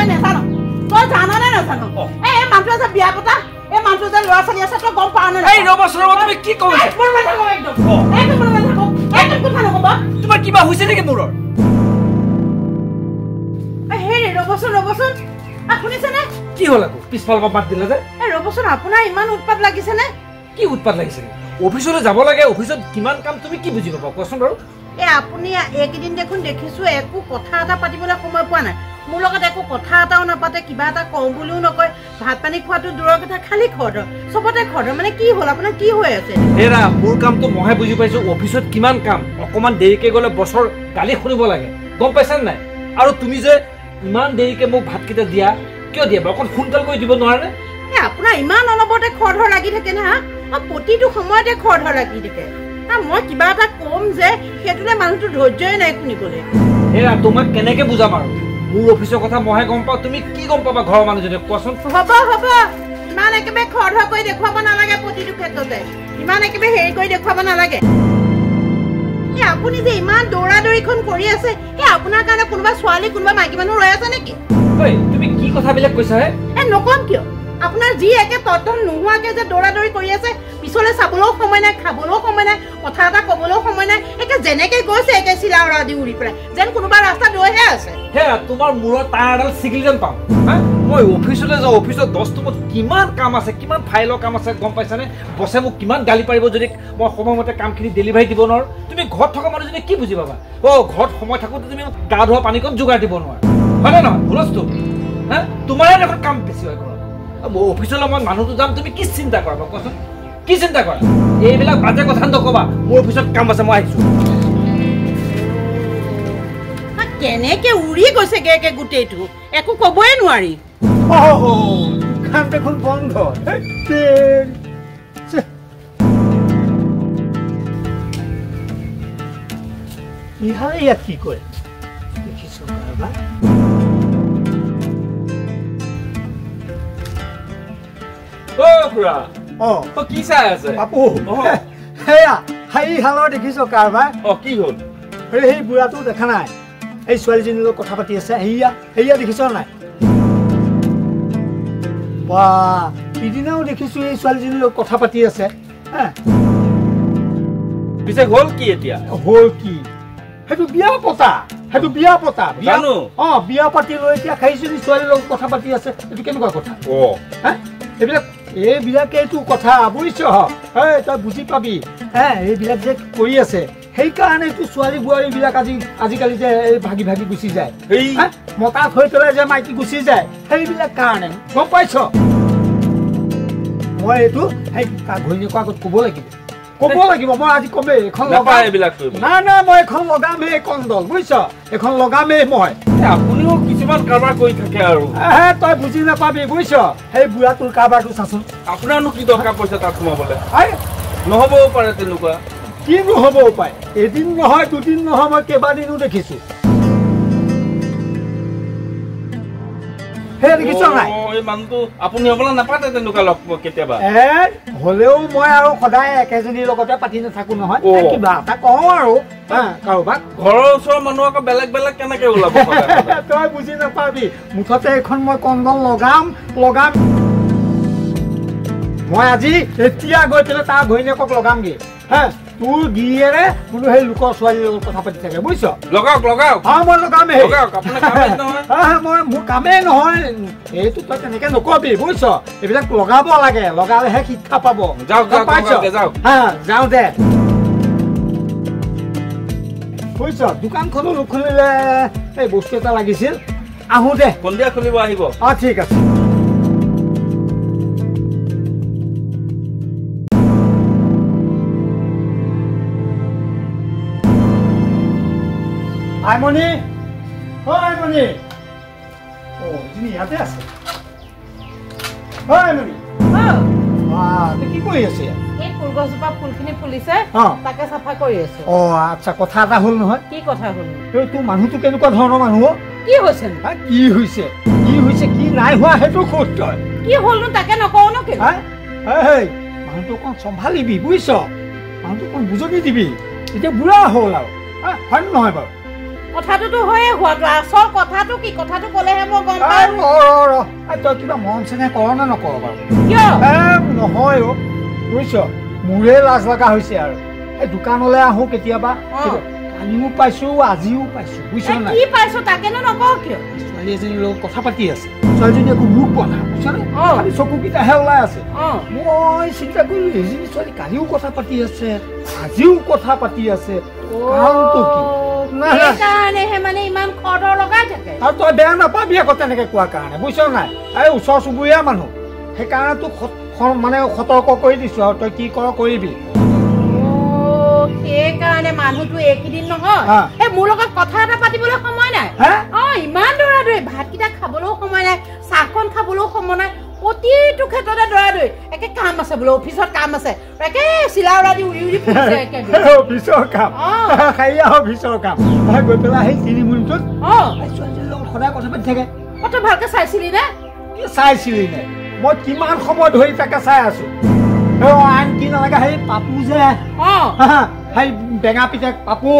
তই নেজানো তই জানো নে নাজানো এই মানুহটো যে বিয়া পতা এই মানুহটো যে ল'ৰা ছোৱালী আছে তই গম পাৱ নে এই ৰবছৰ তুমি কি কৈছা মোৰ কথা কওঁ একদম একদম কথা কওঁ একদম কথা নক'ব তোমাৰ কিবা হৈছে নেকি মূৰৰ হেৰি ৰবচোন শুনিছেনে কি হ'ল আকৌ পিছফালৰ পৰা মাত দিলে যে এই ৰবচোন আপোনাৰ ইমান উৎপাত লাগিছেনে কি উৎপাত লাগিছে অফিচলৈ যাব লাগে অফিচত কিমান কাম তুমি কি বুজি পাবা কোৱাচোন বাৰু আপুনি এইকেইদিন দেখোন দেখিছো একো কথা এটা পাতিবলৈ সময় পোৱা নাই মোৰ লগত একো কথা এটাও নাপাতে কিবা এটা কওঁ বুলিও নকয় ভাত পানী খোৱাটো দূৰৰ কথা খালি খৰধৰ চবতে খৰধৰ মানে কি হ'ল আপোনাৰ কি হৈ আছে হেৰা মোৰ কামটো মইহে বুজি পাইছো অফিচত কিমান কাম অকমান দেৰিকে গ'লে বছৰ গালি শুনিব লাগে গম পাইছানে নাই আৰু তুমি যে ইমান দেৰিকে মোক ভাতকেইটা দিয়া কিয় দিয়া অকণ সোনকাল কৰি দিব নোৱাৰে আপোনাৰ ইমান অনবৰতে খৰধৰ লাগি থাকে না প্ৰতিটো সময়তে খৰধৰ লাগি থাকে মই কিবা এটা কম যে সেইটোতে মানুহটো ধৈৰ্যই নাই শুনিবলৈ হেৰা তোমাক কেনেকে বুজাম আৰু মোৰ অফিচৰ কথা মইহে গম পাওঁ তুমি কি গম পাবা ঘৰৰ মানুহজনে কোৱাচোন হ'ব ইমান একেবাৰে খৰধৰ কৰি দেখুৱাব নালাগে প্ৰতিটো ক্ষেত্ৰতে ইমান একেবাৰে হেৰি কৰি দেখুৱাব নালাগে আপুনি যে ইমান দৌৰা দৌৰিখন কৰি আছে আপোনাৰ কাৰণে কোনোবা ছোৱালী কোনোবা মাইকী মানুহ ৰৈ আছে নেকি তুমি কি কথাবিলাক কৈছা হে নকম কিয় আপোনাৰ যি একে তত্ত্ব নোহোৱাকে যে দৌৰা দৌৰি কৰি আছে পিছলৈ চাবলৈও সময় নাই খাবলৈও সময় নাই কথা এটা ক'বলৈও সময় নাই একে যেনেকে গৈছে একে চিলা উৰা দি উৰি পেলাই যেন কোনোবা ৰাস্তাত ৰৈহে আছে হেৰা তোমাৰ মূৰত তাঁৰ এডাল ছিগিল যেন পাওঁ মই অফিচলৈ যাওঁ অফিচত 10 টাইমত কিমান কাম আছে কিমান ফাইলৰ কাম আছে গম পাইছানে বছে মোক কিমান গালি পাৰিব যদি মই সময়মতে কামখিনি ডেলিভাৰী দিব নোৱাৰো তুমি ঘৰত থকা মানুহজনে কি বুজি পাবা ঘৰত সময় থাকোঁতে তুমি গা ধোৱা পানীকণ যোগাৰ দিব নোৱাৰা হয়নে নহয় হুলস্থুল তোমাৰে দেখোন কাম বেছি হয় ঘৰত অফিচলৈ মই মানুহটো যাম তুমি কি চিন্তা কৰা কোৱাচোন কি চিন্তা কৰা এইবিলাক বাজে কথা নকবা মোৰ অফিচত কাম আছে মই আহিছো কেনেকে উৰি গৈছে একে গোটেইটো একো ক'বই নোৱাৰি কাম দেখোন বন্ধ ইহালে ইয়াত কি কৰে দেখিছো কাৰবাৰ কি চাই আছে বাপু সেয়া হাই হালৰ দেখিছো কাৰবাৰ কি হ'ল সেই বুঢ়াটো দেখা নাই এই ছোৱালীজনীৰ লগত কথা পাতি আছে সেয়া দেখিছ নাই বা সিদিনাও দেখিছো এই ছোৱালীজনীৰ লগত কথা পাতি আছে পিছে হ'ল কি এতিয়া হ'ল কি সেইটো বিয়া পতা বিয়া পাতি লৈ এতিয়া খাইছনি ছোৱালীৰ লগত কথা পাতি আছে এইটো কেনেকুৱা কথা এইবিলাকে এইটো কথা বুজিছ তই বুজি পাবি এইবিলাক যে কৰি আছে সেইকাৰণে এইটো ছোৱালী বোৱাৰীবিলাক আজিকালি যে ভাগি ভাগি গুচি যায় মতা থৈ পেলাই যে মাইকী গুচি যায় সেইবিলাক কাৰণে গম পাইছ মই এইটো সেই ঘৈণীয়েকৰ আগত ক'ব লাগিব মই আজি কমেই এখন নাই মই এখন লগামেই কণ্ডল বুজিছ এখন লগামেই মই আপুনিও কিছুমান কাৰবাৰ কৰি থাকে আৰু তই বুজি নাপাবি বুজিছ সেই বুঢ়াটোৰ কাৰবাৰটো চাচোন আপোনাৰনো কি দৰকাৰ পইচা তাত সোমাবলৈ নহ'বও পাৰে তেনেকুৱা কি নহ'বও পাৰে এদিন নহয় দুদিন নহয় মই কেইবাদিনো দেখিছো দেখিছ নাই আপুনি হ'বলৈ নাপাতে তেনেকুৱা লগ কেতিয়াবা হ'লেও মই আৰু সদায় একেজনীৰ লগতে পাতি নাথাকো নহয় কিবা এটা কওঁ আৰু কাৰোবাক ঘৰৰ ওচৰৰ মানুহ আকৌ বেলেগ বেলেগ কেনেকে ওলাব তই বুজি নাপাবি মুঠতে এখন মই কণ্ডল লগাম মই আজি এতিয়া গৈ পেলাই তাৰ ঘৈণীয়েকক লগামগে তোৰ গিৰিয়েৰে বোলো সেই লোকৰ ছোৱালীৰ লগত কথা পাতি থাকে বুজিছ লগাওক মই লগামেই মোৰ কামেই নহয় এইটো তই তেনেকে নকবি বুজিছ এইবিলাক লগাব লাগে লগালেহে শিক্ষা পাব যাওঁ দে বুজিছ দোকানখনো নুখুলিলে এই বস্তু এটা লাগিছিল আহো দে সন্ধিয়া খুলিব আহিব ঠিক আছে আইমণি ইয়াতে আছে কি কৰি আছে ফুলগছজোপা ফুলখিনি ফুলিছে তাকে চাফা কৰি আছো আচ্ছা কথা এটা হ'ল নহয় কি কথা হ'ল তোৰ মানুহটো কেনেকুৱা ধৰণৰ মানুহ কি হৈছে কি নাই হোৱা সেইটো সোধ তই কি হ'লনো তাকে নকওঁ ন কি মানুহটো অকণ চম্ভালিবি বুজিছ মানুহটো অকণ বুজনি দিবি এতিয়া বুঢ়া হ'ল আৰু হয় নহয় বাৰু কথাটোতো হয়ে হোৱাটো আসল কথাটো কি কথাটো ক'লেহে মই গম পাম তই কিবা মন চেনে কৰ নে নকৰ বাৰু কিয় নহয় বুজিছ মোৰে লাজ লগা হৈছে আৰু এই দোকানলৈ আহোঁ কেতিয়াবা কালিও পাইছো আজিও পাইছো বুজিছ নাই কি পাইছো তাকেনো নকওঁ কিয় ছোৱালী এজনীৰ লগত কথা পাতি আছে ছোৱালীজনী একো মুখ বন্ধা বুজিছনে খালি চকুকেইটাহে ওলাই আছে মই চিন্তা কৰিলো এইজনী ছোৱালী কালিও কথা পাতি আছে আজিও কথা পাতি আছে কাৰণটো কি সেইকাৰণেহে মানে ইমান খৰ লগাই থাকে আৰু তই বেয়া নাপাবি আকৌ তেনেকে কোৱাৰ কাৰণে বুজিছ নাই এই ওচৰ চুবুৰীয়া মানুহ সেইকাৰণে তোক মানে সতৰ্ক কৰি দিছো আৰু তই কি কৰ কৰিবি সেইকাৰণে মানুহটো এইকেইদিন নহয় এই মোৰ লগত কথা এটা পাতিবলৈ সময় নাই ইমান দৌৰা-দৌৰি ভাতকেইটা খাবলৈও সময় নাই চাহকণ খাবলৈও সময় নাই প্ৰতিটো ক্ষেত্ৰতে দৌৰা-দৌৰি একে কাম আছে বোলে অফিচত কাম আছে একে চিলা উৰা দি উৰি উৰি ফুৰিছে অফিচৰ কাম অফিচৰ কাম গৈ পেলাই সেই তিনিমূৰটোত ছোৱালীজনীৰ লগত সদায় কথা পাতি থাকে তই ভালকে চাইছিলি নে চাইছিলি নে মই কিমান সময় ধৰি তাকে চাই আছো আন কি নালাগে সেই পাপু যে সেই বেঙা পিতেক পাপু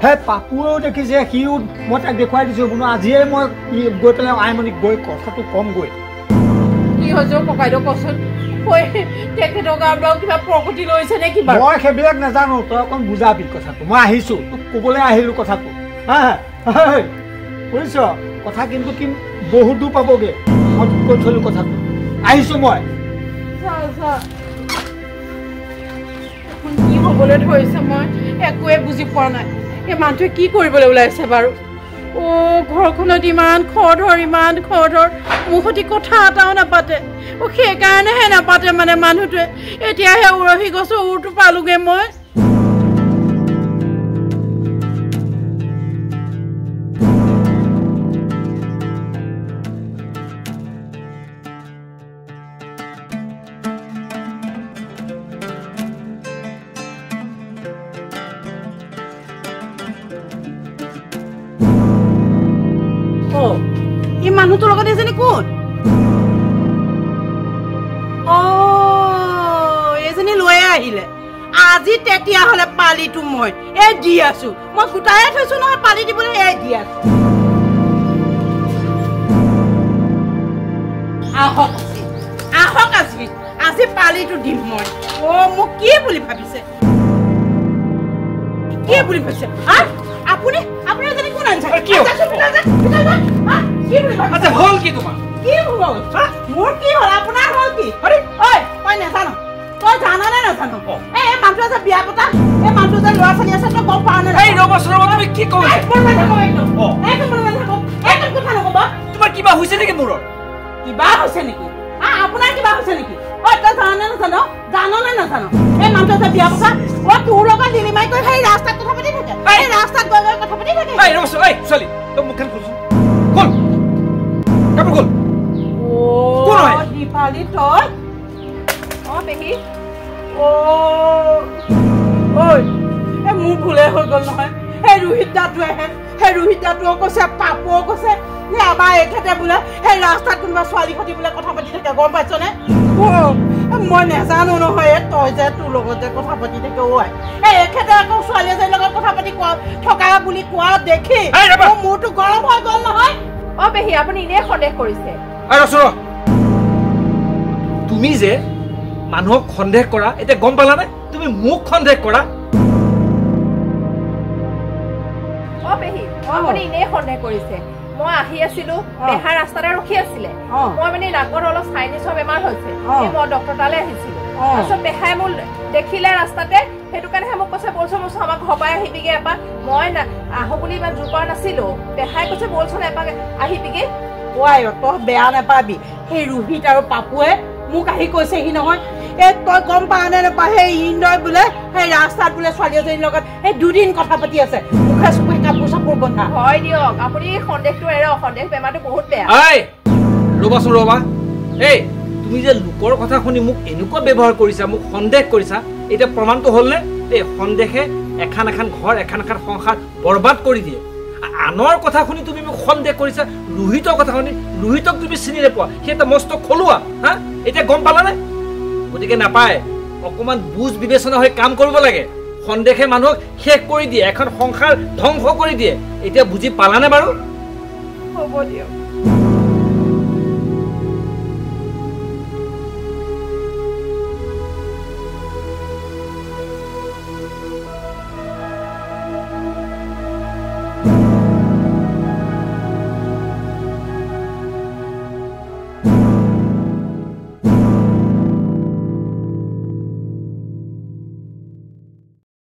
সেই পাপুৱেও দেখিছে সিও মই তাক দেখুৱাই দিছো বোলো আজিয়ে মই গৈ পেলাই আইমণিক গৈ কথাটো কম গৈ কি হৈছে ককাইদেউ কচোন তেখেতক আৰু কিবা প্ৰকৃতি লৈছে নে কিবা মই সেইবিলাক নাজানো তই অকণ বুজাবি কথাটো মই আহিছো তোক কবলৈ আহিলো কথাটো বুজিছ কথা কিন্তু কি বহুত দূৰ পাবগে মই তোক কৈ থলো কথাটো আহিছো মই কি হবলৈ ধৰিছে মই একোৱে বুজি পোৱা নাই এই মানুহটোৱে কি কৰিবলৈ ওলাইছে বাৰু ঘৰখনত ইমান খৰ-ধৰ মোৰ সৈতে কথা এটাও নাপাতে সেইকাৰণেহে নাপাতে মানে মানুহটোৱে এতিয়াহে উৰহি গছৰ উৰটো পালোগে মই এই মানুহটোৰ লগত এজনী কোন এজনী লৈ আহিলে আজি তেতিয়া হলে পালিটো মই এই দি আছো মই গোটাই থৈছো নহয় পালি দিবলৈ এই দি আছো আহক আজি পালিটো দিম মই মোক কি বুলি ভাবিছে আপুনি এজনী কোন আনিছে হল কি তোমাৰ মোৰ কি হল আপোনাৰ হল কি মই নাজানো তই জানা নে নাজানো এই মানুহটো যে বিয়া পতা এই মানুহটো যে ল'ৰা ছোৱালী আছে তই গম পাৱ নে তুমি কি কৈছা তোমাৰ কিবা হৈছে নেকি মূৰৰ কিবা হৈছে নেকি আপোনাৰ কিবা হৈছে নেকি তই জানো নে নাজানো এই মানুহটো যে বিয়া পতা তোৰ লগত দিলিমাই কৰি সেই ৰাস্তাত কথা পাতি থাকে এই ৰাস্তাত গৈ কথা পাতি থাকে ছোৱালী তই মুখখন খুলছোন খোল কাপোৰ খোল কোন হয় দীপালি তই পেহী মোৰ ভুলে হৈ গল নহয় সেই ৰোহিত দাটোৱে কৈছে পাপুও কৈছে আমাৰ এখেতে বোলে সেই ৰাস্তাত কোনোবা ছোৱালী সৈতে বোলে কথা পাতি থাকে গম পাইছনে মই নাজানো নহয় তই যে তোৰ লগত যে কথা পাতি থাকে এখেতে আকৌ ছোৱালী এজনীৰ লগত কথা পাতি থকা বুলি কোৱা দেখি মোৰতো গৰম হৈ গল নহয় পেহী আপুনি এনেই সন্দেহ কৰিছে তুমি যে মানুহক সন্দেহ কৰা এতিয়া গম পালানে তুমি মোক সন্দেহ কৰা পেহী আপুনি এনেই সন্দেহ কৰিছে মই আহি আছিলো পেহা ৰাস্তাতে ৰখি আছিলে মই মানে নাকৰ অলপ চাইনিছৰ বেমাৰ হৈছে মই ডক্টৰ তালে আহিছিলো তাৰপিছত পেহাই মোক দেখিলে ৰাস্তাতে সেইটো কাৰণেহে মোক কৈছে বলচোন আমাৰ ঘৰ পৰা আহিবিগে এপাক মই আহো বুলি ইমান জোৰ কৰা নাছিলো পেহাই কৈছে বলচোন এপাক আহিবিগে তই বেয়া নাপাবি সেই ৰোহিত আৰু পাপুৱে মোক আহি কৈছেহি নহয় তই গম পা নে নাপা সেই ইন্দই বোলে সেই ৰাস্তাত বোলে ছোৱালী এজনীৰ লগত সেই দুদিন কথা পাতি আছে মুখে চুখে কাপোৰ চাপোৰ বন্ধা হয় দিয়ক আপুনি সন্দেহটো এৰক সন্দেহ বেমাৰটো বহুত বেয়া ৰবা এই তুমি যে লোকৰ কথা শুনি মোক এনেকুৱা ব্যৱহাৰ কৰিছা মোক সন্দেহ কৰিছা এতিয়া প্ৰমাণটো হ'লনে এই সন্দেহে এখন ঘৰ এখন সংসাৰ বৰবাদ কৰি দিয়ে আনৰ কথা শুনি তুমি মোক সন্দেহ কৰিছা ৰোহিতৰ কথা শুনি ৰোহিতক তুমি চিনি নোপোৱা সি এটা মস্ত খলুৱা এতিয়া গম পালানে গতিকে নাপায় অকমান বুজ বিবেচনা হৈ কাম কৰিব লাগে সন্দেহে মানুহক শেষ কৰি দিয়ে, এখন সংসাৰ ধ্বংস কৰি দিয়ে। এতিয়া বুজি পালানে বাৰু? হ'ব দিয়ক।